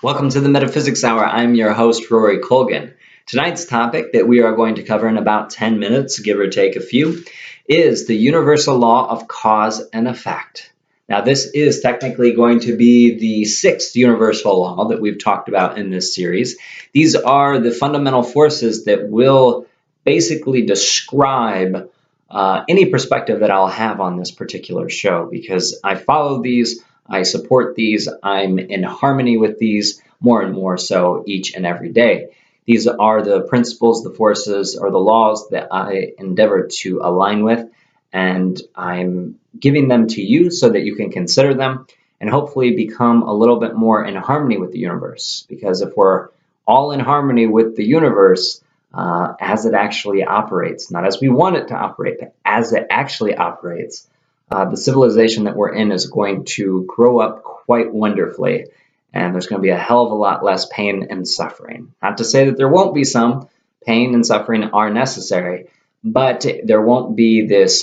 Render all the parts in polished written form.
Welcome to the Metaphysics Hour. I'm your host, Rory Colgan. Tonight's topic that we are going to cover in about 10 minutes, give or take a few, is the universal law of cause and effect. Now, this is technically going to be the sixth universal law that we've talked about in this series. These are the fundamental forces that will basically describe any perspective that I'll have on this particular show, because I follow these, I support these, I'm in harmony with these more and more so each and every day. These are the principles, the forces, or the laws that I endeavor to align with, and I'm giving them to you so that you can consider them and hopefully become a little bit more in harmony with the universe. Because if we're all in harmony with the universe, as it actually operates, not as we want it to operate, but as it actually operates, the civilization that we're in is going to grow up quite wonderfully, and there's going to be a hell of a lot less pain and suffering. Not to say that there won't be some. Pain and suffering are necessary, but there won't be this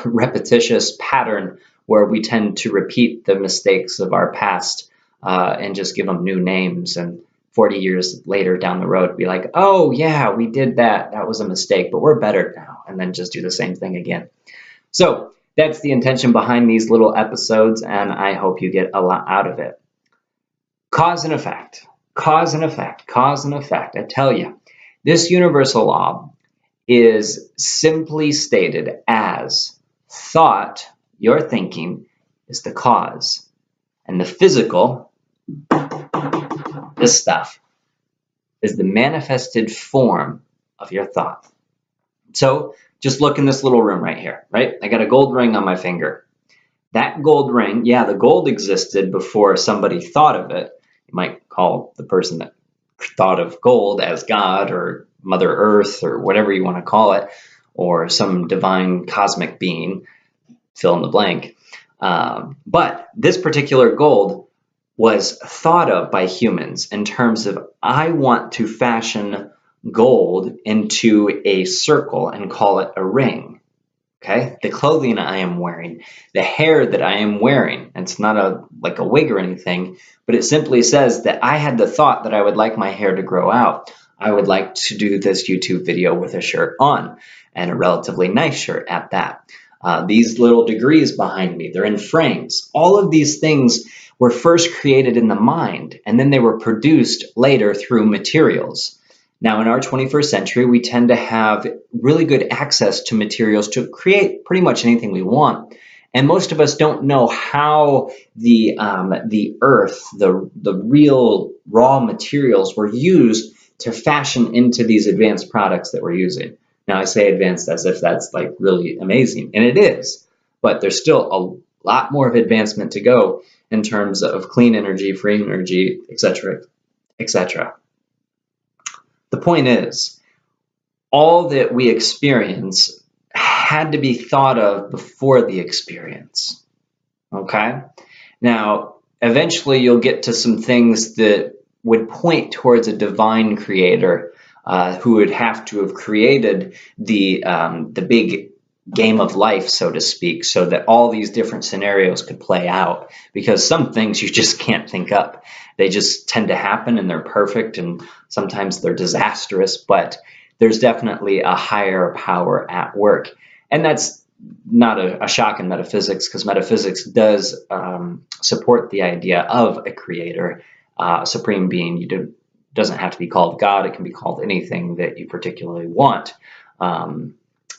repetitious pattern where we tend to repeat the mistakes of our past and just give them new names, and 40 years later down the road be like, oh yeah, we did that. That was a mistake, but we're better now, and then just do the same thing again. So that's the intention behind these little episodes, and I hope you get a lot out of it. Cause and effect, cause and effect, cause and effect. I tell you, this universal law is simply stated as thought, your thinking, is the cause, and the physical, this stuff, is the manifested form of your thought. So just look in this little room right here, right? I got a gold ring on my finger. That gold ring, yeah, the gold existed before somebody thought of it. You might call the person that thought of gold as God or Mother Earth or whatever you want to call it, or some divine cosmic being, fill in the blank. But this particular gold was thought of by humans in terms of, I want to fashion gold into a circle and call it a ring. Okay, the clothing I am wearing, the hair that I am wearing, it's not like a wig or anything, but it simply says that I had the thought that I would like my hair to grow out. I would like to do this YouTube video with a shirt on, and a relatively nice shirt at that. These little degrees behind me, they're in frames. All of these things were first created in the mind, and then they were produced later through materials. Now, in our 21st century, we tend to have really good access to materials to create pretty much anything we want. And most of us don't know how the earth, the real raw materials were used to fashion into these advanced products that we're using. Now, I say advanced as if that's like really amazing, and it is, but there's still a lot more of advancement to go in terms of clean energy, free energy, etc., etc. The point is, all that we experience had to be thought of before the experience, okay? Now, eventually you'll get to some things that would point towards a divine creator who would have to have created the big game of life, so to speak, so that all these different scenarios could play out, because some things you just can't think up. They just tend to happen, and they're perfect, and sometimes they're disastrous, but there's definitely a higher power at work. And that's not a shock in metaphysics, because metaphysics does support the idea of a creator, a supreme being. You doesn't have to be called God. It can be called anything that you particularly want.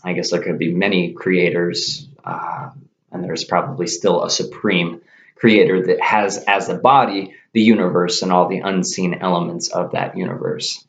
I guess there could be many creators, and there's probably still a supreme creator that has as a body the universe and all the unseen elements of that universe.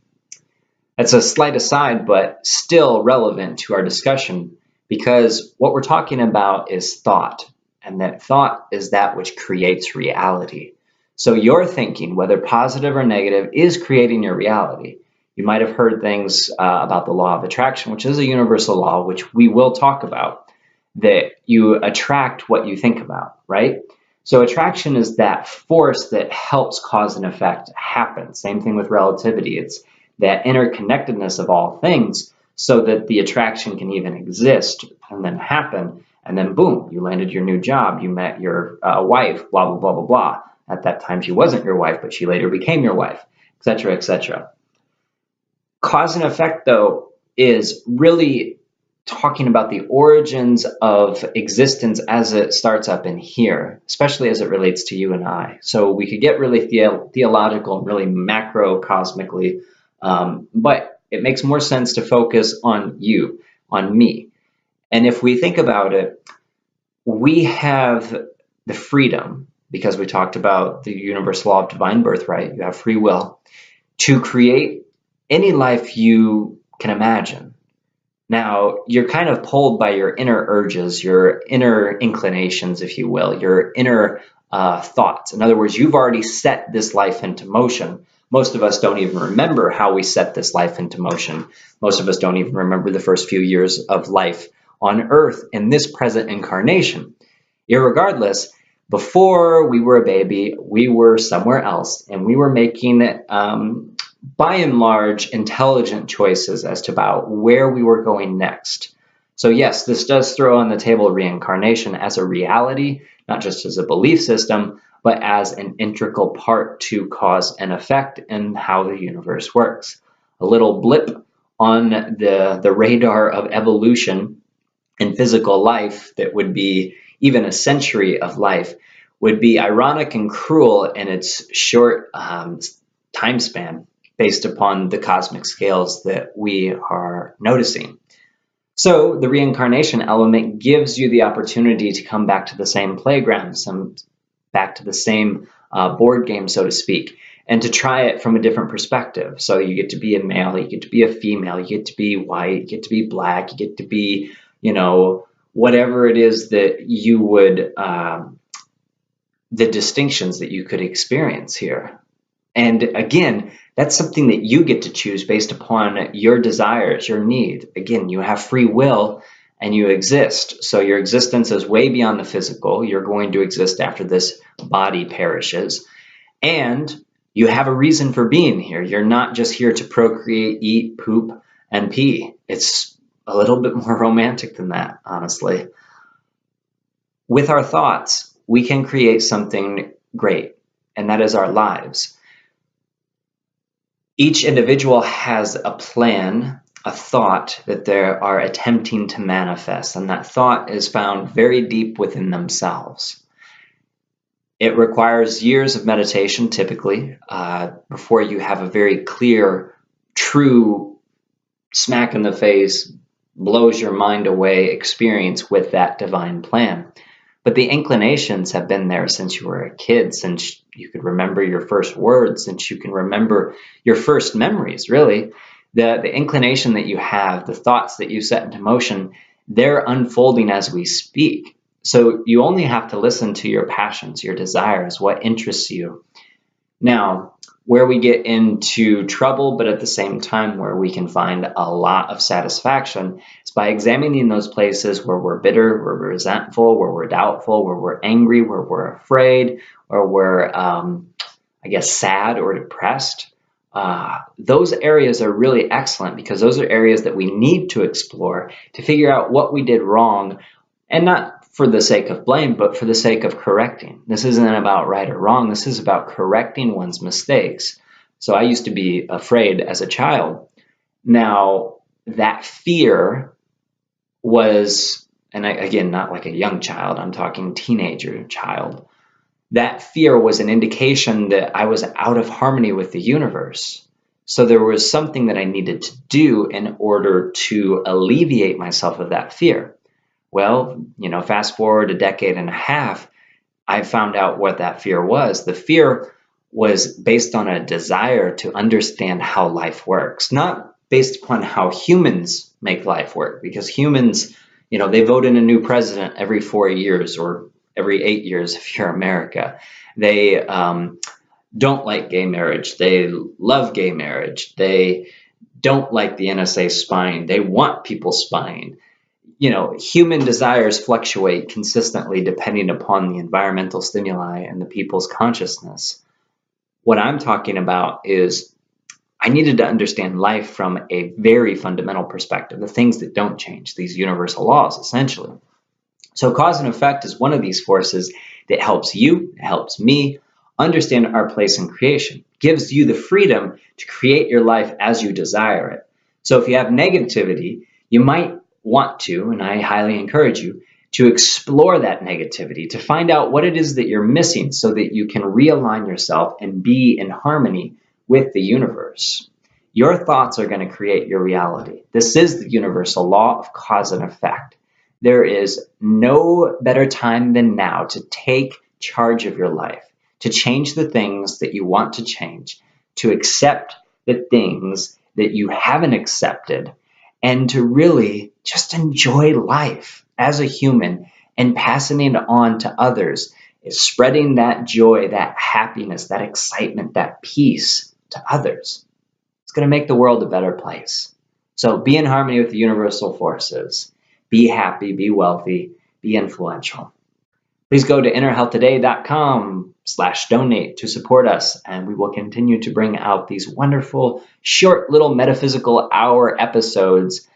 That's a slight aside, but still relevant to our discussion, because what we're talking about is thought, and that thought is that which creates reality. So your thinking, whether positive or negative, is creating your reality. You might have heard things about the law of attraction, which is a universal law, which we will talk about, that you attract what you think about, right? So attraction is that force that helps cause and effect happen. Same thing with relativity. It's that interconnectedness of all things so that the attraction can even exist and then happen. And then boom, you landed your new job, you met your wife, blah, blah, blah, blah, blah. At that time, she wasn't your wife, but she later became your wife, etc., etc. Cause and effect, though, is really talking about the origins of existence as it starts up in here, especially as it relates to you and I. So we could get really theological and really macrocosmically, but it makes more sense to focus on you, on me. And if we think about it, we have the freedom, because we talked about the universal law of divine birthright, you have free will, to create any life you can imagine. Now, you're kind of pulled by your inner urges, your inner inclinations, if you will, your inner thoughts. In other words, you've already set this life into motion. Most of us don't even remember how we set this life into motion. Most of us don't even remember the first few years of life on Earth in this present incarnation. Irregardless, before we were a baby, we were somewhere else, and we were making by and large, intelligent choices as to about where we were going next. So yes, this does throw on the table reincarnation as a reality, not just as a belief system, but as an integral part to cause and effect in how the universe works. A little blip on the radar of evolution in physical life that would be even a century of life would be ironic and cruel in its short time span, based upon the cosmic scales that we are noticing. So the reincarnation element gives you the opportunity to come back to the same playground, back to the same board game, so to speak, and to try it from a different perspective. So you get to be a male, you get to be a female, you get to be white, you get to be black, you get to be, whatever it is that you would, the distinctions that you could experience here. And again, that's something that you get to choose based upon your desires, your need. Again, you have free will and you exist. So your existence is way beyond the physical. You're going to exist after this body perishes. And you have a reason for being here. You're not just here to procreate, eat, poop, and pee. It's a little bit more romantic than that, honestly. With our thoughts, we can create something great, and that is our lives. Each individual has a plan, a thought that they are attempting to manifest, and that thought is found very deep within themselves. It requires years of meditation, typically, before you have a very clear, true, smack in the face, blows your mind away experience with that divine plan. But the inclinations have been there since you were a kid, since you could remember your first words, since you can remember your first memories, really. The inclination that you have, the thoughts that you set into motion, they're unfolding as we speak. So you only have to listen to your passions, your desires, what interests you. Now, where we get into trouble, but at the same time where we can find a lot of satisfaction, is by examining those places where we're bitter, where we're resentful, where we're doubtful, where we're angry, where we're afraid, or we're, sad or depressed. Those areas are really excellent because those are areas that we need to explore to figure out what we did wrong, and not for the sake of blame, but for the sake of correcting. This isn't about right or wrong. This is about correcting one's mistakes. So I used to be afraid as a child. Now, that fear was, and again, not like a young child, I'm talking teenager child. That fear was an indication that I was out of harmony with the universe. So there was something that I needed to do in order to alleviate myself of that fear. Well, fast forward a decade and a half, I found out what that fear was. The fear was based on a desire to understand how life works, not based upon how humans make life work, because humans, they vote in a new president every 4 years or every 8 years if you're America. They don't like gay marriage. They love gay marriage. They don't like the NSA spying. They want people spying. Human desires fluctuate consistently depending upon the environmental stimuli and the people's consciousness. What I'm talking about is I needed to understand life from a very fundamental perspective, the things that don't change, these universal laws, essentially. So cause and effect is one of these forces that helps you, helps me, understand our place in creation. It gives you the freedom to create your life as you desire it. So if you have negativity, you might want to, and I highly encourage you, to explore that negativity, to find out what it is that you're missing so that you can realign yourself and be in harmony with the universe. Your thoughts are going to create your reality. This is the universal law of cause and effect. There is no better time than now to take charge of your life, to change the things that you want to change, to accept the things that you haven't accepted, and to really just enjoy life as a human and passing it on to others, is spreading that joy, that happiness, that excitement, that peace to others. It's going to make the world a better place. So be in harmony with the universal forces. Be happy, be wealthy, be influential. Please go to innerhealthttoday.com/donate to support us, and we will continue to bring out these wonderful, short little metaphysical hour episodes,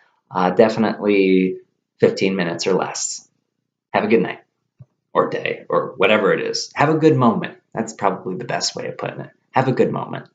definitely 15 minutes or less. Have a good night or day or whatever it is. Have a good moment. That's probably the best way of putting it. Have a good moment.